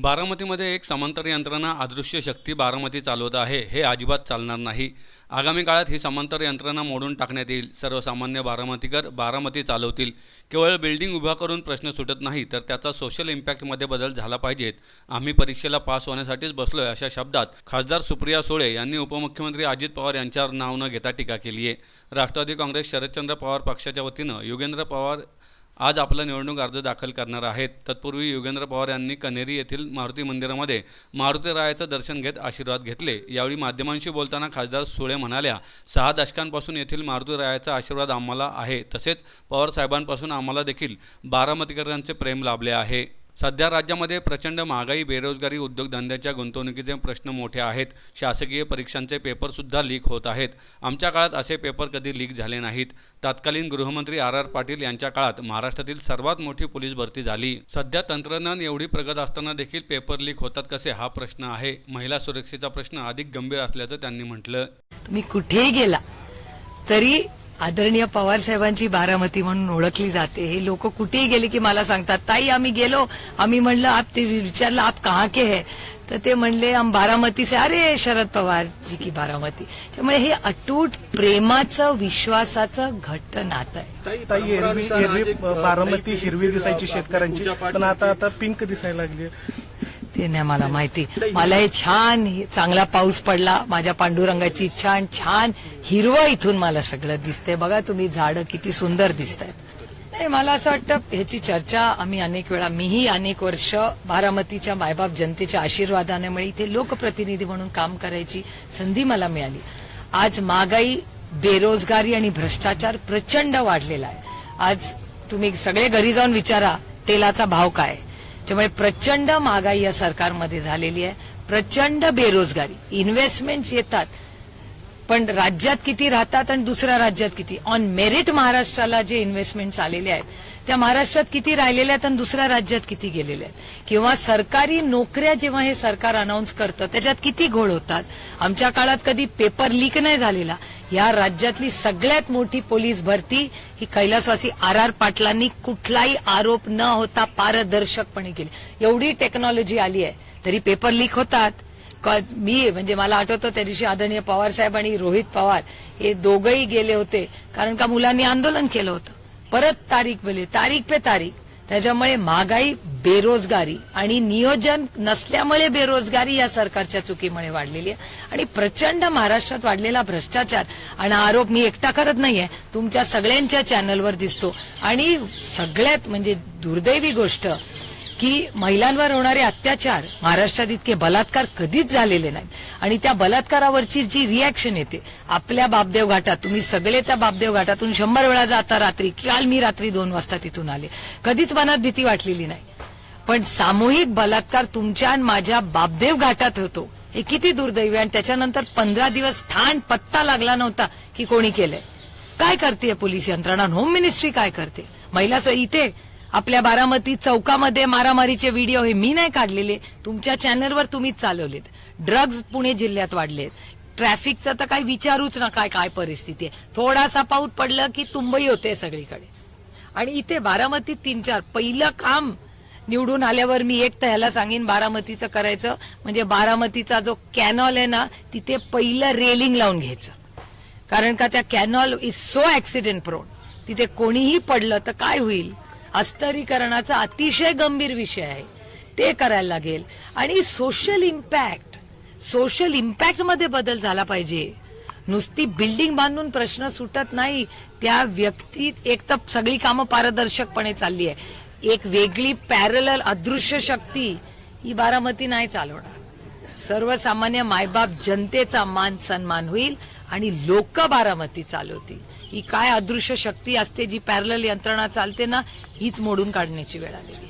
बारामतीमध्ये एक समांतर यंत्रणा अदृश्य शक्ती बारामती चालवत आहे. हे अजिबात चालणार नाही. आगामी काळात ही समांतर यंत्रणा मोडून टाकण्यात येईल. सर्वसामान्य बारामतीकर बारामती चालवतील. केवळ बिल्डिंग उभा करून प्रश्न सुटत नाही, तर त्याचा सोशल इम्पॅक्टमध्ये बदल झाला पाहिजेत. आम्ही परीक्षेला पास होण्यासाठीच बसलोय, अशा शब्दात खासदार सुप्रिया सुळे यांनी उपमुख्यमंत्री अजित पवार यांच्यावर नाव न घेता टीका केली आहे. राष्ट्रवादी काँग्रेस शरदचंद्र पवार पक्षाच्या वतीनं योगेंद्र पवार आज आपला निवडणूक अर्ज दाखल करणार आहेत. तत्पूर्वी योगेंद्र पवार यांनी कनेरी येथील मारुती मंदिरामध्ये मारुतीरायाचं दर्शन घेत आशीर्वाद घेतले. यावेळी माध्यमांशी बोलताना खासदार सुळे म्हणाल्या, 6 दशकांपासून येथील मारुतीरायाचा आशीर्वाद आम्हाला आहे. तसेच पवार साहेबांपासून आम्हाला देखील बारामतीकरांचे प्रेम लाभले आहे. सध्या राज्यामध्ये प्रचंड महागाई, बेरोजगारी, उद्योगधंद्याच्या गुंतवणुकीचे प्रश्न मोठे आहेत. शासकीय परीक्षांचे पेपरसुद्धा लीक होत आहेत. आमच्या काळात असे पेपर कधी लीक झाले नाहीत. तत्कालीन गृहमंत्री आर पाटील यांच्या काळात महाराष्ट्रातील सर्वात मोठी पोलीस भरती झाली. सध्या तंत्रज्ञान एवढी प्रगत असताना देखील पेपर लीक होतात कसे, हा प्रश्न आहे. महिला सुरक्षेचा प्रश्न अधिक गंभीर असल्याचं त्यांनी म्हटलं. तुम्ही कुठेही गेला तरी आदरणीय पवार साहेबांची बारामती म्हणून ओळखली जाते. हे लोक कुठेही गेले की मला सांगतात, ताई आम्ही गेलो, आम्ही म्हणलं आप ते विचारलं आप कहाँ के है, तर ते म्हणले हम बारामती से. अरे शरद पवार जी की बारामती. त्यामुळे हे अटूट प्रेमाचं, विश्वासाचं घट्ट नातं आहे. ताई एरवी बारामती हिरवी दिसायची शेतकऱ्यांची, पण आता पिंक दिसायला लागली. ते नाही मला माहिती. मला हे छान चांगला पाऊस पडला, माझ्या पांडुरंगाची छान हिरवं इथून मला सगळं दिसतंय. बघा तुम्ही, झाडं किती सुंदर दिसत आहेत. नाही, मला असं वाटतं ह्याची चर्चा आम्ही अनेक वेळा, मीही अनेक वर्ष बारामतीच्या मायबाप जनतेच्या आशीर्वादाने इथे लोकप्रतिनिधी म्हणून काम करायची संधी मला मिळाली. आज महागाई, बेरोजगारी आणि भ्रष्टाचार प्रचंड वाढलेला आहे. आज तुम्ही सगळे घरी जाऊन विचारा तेलाचा भाव काय. त्यामुळे प्रचंड महागाई या सरकारमध्ये झालेली आहे. प्रचंड बेरोजगारी. इन्व्हेस्टमेंट्स येतात पण राज्यात किती राहतात आणि दुसऱ्या राज्यात किती. ऑन मेरिट महाराष्ट्राला जे इन्व्हेस्टमेंट्स आलेले आहेत त्या महाराष्ट्रात किती राहिलेल्या आहेत आणि दुसऱ्या राज्यात किती गेलेल्या आहेत. किंवा सरकारी नोकऱ्या जेव्हा हे सरकार अनाऊन्स करतं त्याच्यात किती घोळ होतात. आमच्या काळात कधी पेपर लीक नाही झालेला. या राज्यातली सगळ्यात मोठी पोलीस भरती ही कैलासवासी आर पाटलांनी कुठलाही आरोप न होता पारदर्शकपणे केली. एवढी टेक्नॉलॉजी आली आहे तरी पेपर लीक होतात. मी म्हणजे मला आठवतं त्या दिवशी आदरणीय पवार साहेब आणि रोहित पवार हे दोघंही गेले होते, कारण का मुलांनी आंदोलन केलं होतं. परत तारीख पे तारीख. त्याच्यामुळे महागाई, बेरोजगारी आणि नियोजन नसल्यामुळे बेरोजगारी या सरकारच्या चुकीमुळे वाढलेली आहे. आणि प्रचंड महाराष्ट्रात वाढलेला भ्रष्टाचार आणि आरोप मी एकटा करत नाहीये, तुमच्या सगळ्यांच्या चॅनलवर दिसतो. आणि सगळ्यात म्हणजे दुर्दैवी गोष्ट की महिलांवर होणारे अत्याचार, महाराष्ट्रात इतके बलात्कार कधीच झालेले नाहीत. आणि त्या बलात्कारावरची जी रिॲक्शन येते आपल्या बापदेव घाटात, तुम्ही सगळे त्या बापदेव घाटातून 100 वेळा जाता रात्री. काल मी रात्री 2 वाजता तिथून आले. कधीच मनात भीती वाटलेली नाही. पण सामूहिक बलात्कार तुमच्या आणि माझ्या बापदेव घाटात होतो, हे किती दुर्दैवी. आणि त्याच्यानंतर 15 दिवस ठाण पत्ता लागला नव्हता की कोणी केलंय. काय करते पोलीस यंत्रणा, होम मिनिस्ट्री काय करते. महिलाचं इथे आपल्या बारामती चौकामध्ये मारामारीचे व्हिडिओ हे मी नाही काढलेले, तुमच्या चॅनलवर तुम्हीच चालवलेत. ड्रग्ज पुणे जिल्ह्यात वाढलेत. ट्रॅफिकचं तर काही विचारूच नका काय परिस्थिती आहे. थोडासा पाऊस पडलं की तुंबई होते सगळीकडे. आणि इथे बारामतीत 3-4 पहिलं काम निवडून आल्यावर मी एक तर ह्याला सांगेन, बारामतीचं करायचं म्हणजे बारामतीचा जो कॅनॉल आहे ना, तिथे पहिलं रेलिंग लावून घ्यायचं. कारण का त्या canal is so accident prone. तिथे कोणीही पडलं तर काय होईल. अस्तरीकरणाचा अतिशय गंभीर विषय आहे, ते करायला लागेल. आणि सोशल इम्पॅक्ट मध्ये बदल झाला पाहिजे. नुसती बिल्डिंग बांधून प्रश्न सुटत नाही. त्या व्यक्तीत एक तर सगळी कामं पारदर्शकपणे चालली आहे, एक वेगळी पॅरलल अदृश्य शक्ती ही बारामती नाही चालवणार. सर्वसामान्य मायबाप जनतेचा मान सन्मान होईल आणि लोक बारामती चालवतील. ही काय अदृश्य शक्ती असते जी पॅरलल यंत्रणा चालते ना, हीच मोडून काढण्याची वेळ आलेली.